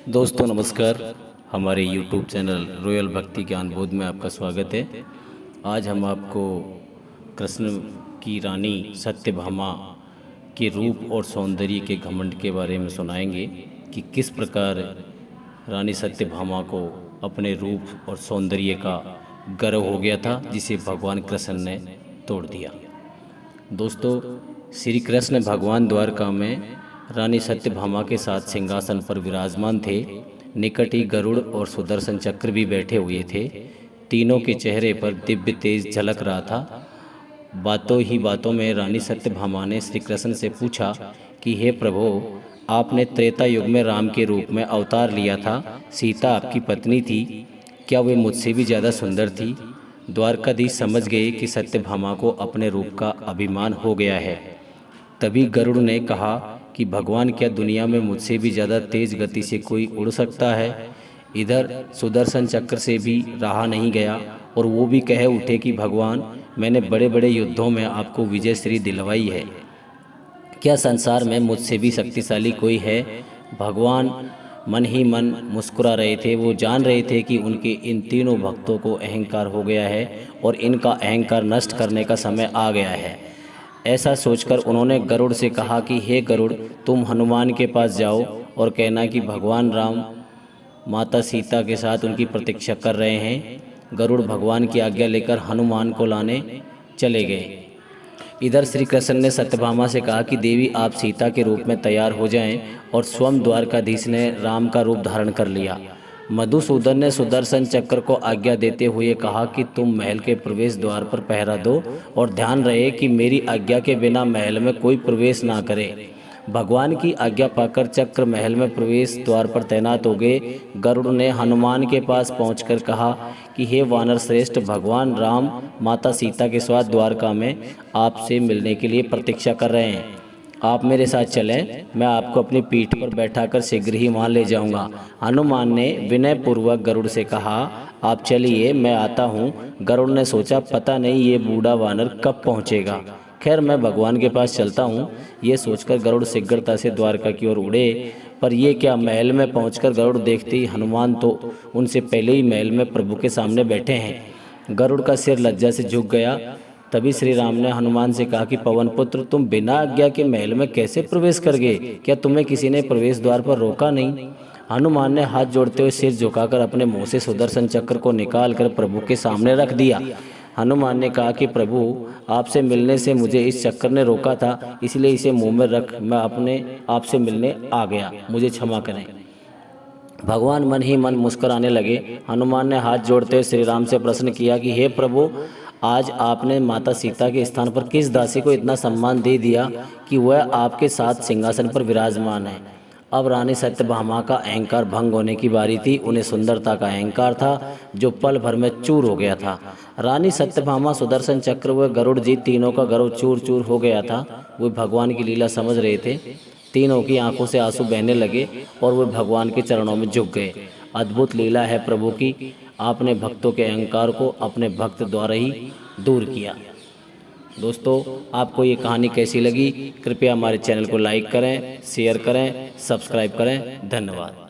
दोस्तों नमस्कार। हमारे YouTube चैनल रॉयल भक्ति ज्ञान बोध में आपका स्वागत है। आज हम आपको कृष्ण की रानी सत्यभामा के रूप और सौंदर्य के घमंड के बारे में सुनाएंगे कि किस प्रकार रानी सत्यभामा को अपने रूप और सौंदर्य का गर्व हो गया था, जिसे भगवान कृष्ण ने तोड़ दिया। दोस्तों, श्री कृष्ण भगवान द्वारका में रानी सत्यभामा के साथ सिंहासन पर विराजमान थे। निकट ही गरुड़ और सुदर्शन चक्र भी बैठे हुए थे। तीनों के चेहरे पर दिव्य तेज झलक रहा था। बातों ही बातों में रानी सत्यभामा ने श्री कृष्ण से पूछा कि हे प्रभु, आपने त्रेता युग में राम के रूप में अवतार लिया था। सीता आपकी पत्नी थी, क्या वे मुझसे भी ज़्यादा सुंदर थी? द्वारकाधीश समझ गए कि सत्यभामा को अपने रूप का अभिमान हो गया है। तभी गरुड़ ने कहा कि भगवान, क्या दुनिया में मुझसे भी ज़्यादा तेज गति से कोई उड़ सकता है? इधर सुदर्शन चक्र से भी रहा नहीं गया और वो भी कह उठे कि भगवान, मैंने बड़े बड़े युद्धों में आपको विजय श्री दिलवाई है, क्या संसार में मुझसे भी शक्तिशाली कोई है? भगवान मन ही मन मुस्कुरा रहे थे। वो जान रहे थे कि उनके इन तीनों भक्तों को अहंकार हो गया है और इनका अहंकार नष्ट करने का समय आ गया है। ऐसा सोचकर उन्होंने गरुड़ से कहा कि हे गरुड़, तुम हनुमान के पास जाओ और कहना कि भगवान राम माता सीता के साथ उनकी प्रतीक्षा कर रहे हैं। गरुड़ भगवान की आज्ञा लेकर हनुमान को लाने चले गए। इधर श्री कृष्ण ने सत्यभामा से कहा कि देवी, आप सीता के रूप में तैयार हो जाएं, और स्वयं द्वारकाधीश ने राम का रूप धारण कर लिया। मधुसूदन ने सुदर्शन चक्र को आज्ञा देते हुए कहा कि तुम महल के प्रवेश द्वार पर पहरा दो और ध्यान रहे कि मेरी आज्ञा के बिना महल में कोई प्रवेश ना करे। भगवान की आज्ञा पाकर चक्र महल में प्रवेश द्वार पर तैनात हो गए। गरुड़ ने हनुमान के पास पहुंचकर कहा कि हे वानर श्रेष्ठ, भगवान राम माता सीता के साथ द्वारका में आपसे मिलने के लिए प्रतीक्षा कर रहे हैं। आप मेरे साथ चलें, मैं आपको अपनी पीठ पर बैठाकर शीघ्र ही वहाँ ले जाऊंगा। हनुमान ने विनयपूर्वक गरुड़ से कहा, आप चलिए, मैं आता हूँ। गरुड़ ने सोचा, पता नहीं ये बूढ़ा वानर कब पहुँचेगा, खैर मैं भगवान के पास चलता हूँ। ये सोचकर गरुड़ शीघ्रता से द्वारका की ओर उड़े। पर ये क्या, महल में पहुंचकर गरुड़ देखते ही हनुमान तो उनसे पहले ही महल में प्रभु के सामने बैठे हैं। गरुड़ का सिर लज्जा से झुक गया। तभी श्री राम ने हनुमान से कहा कि पवन पुत्र, तुम बिना आज्ञा के महल में कैसे प्रवेश कर गए? क्या तुम्हें किसी ने प्रवेश द्वार पर रोका नहीं? हनुमान ने हाथ जोड़ते हुए सिर झुकाकर अपने मुंह से सुदर्शन चक्र को निकालकर प्रभु के सामने रख दिया। हनुमान ने कहा कि प्रभु, आपसे मिलने से मुझे इस चक्कर ने रोका था, इसलिए इसे मुंह में रख मैं अपने आपसे मिलने आ गया, मुझे क्षमा करें। भगवान मन ही मन मुस्कुराने लगे। हनुमान ने हाथ जोड़ते हुए श्री राम से प्रश्न किया कि हे प्रभु, आज आपने माता सीता के स्थान पर किस दासी को इतना सम्मान दे दिया कि वह आपके साथ सिंहासन पर विराजमान है? अब रानी सत्यभामा का अहंकार भंग होने की बारी थी। उन्हें सुंदरता का अहंकार था जो पल भर में चूर हो गया था। रानी सत्यभामा, सुदर्शन चक्र व गरुड़ जी, तीनों का गर्व चूर चूर हो गया था। वे भगवान की लीला समझ रहे थे। तीनों की आंखों से आंसू बहने लगे और वे भगवान के चरणों में झुक गए। अद्भुत लीला है प्रभु की, आपने भक्तों के अहंकार को अपने भक्त द्वारा ही दूर किया। दोस्तों, आपको ये कहानी कैसी लगी? कृपया हमारे चैनल को लाइक करें, शेयर करें, सब्सक्राइब करें। धन्यवाद।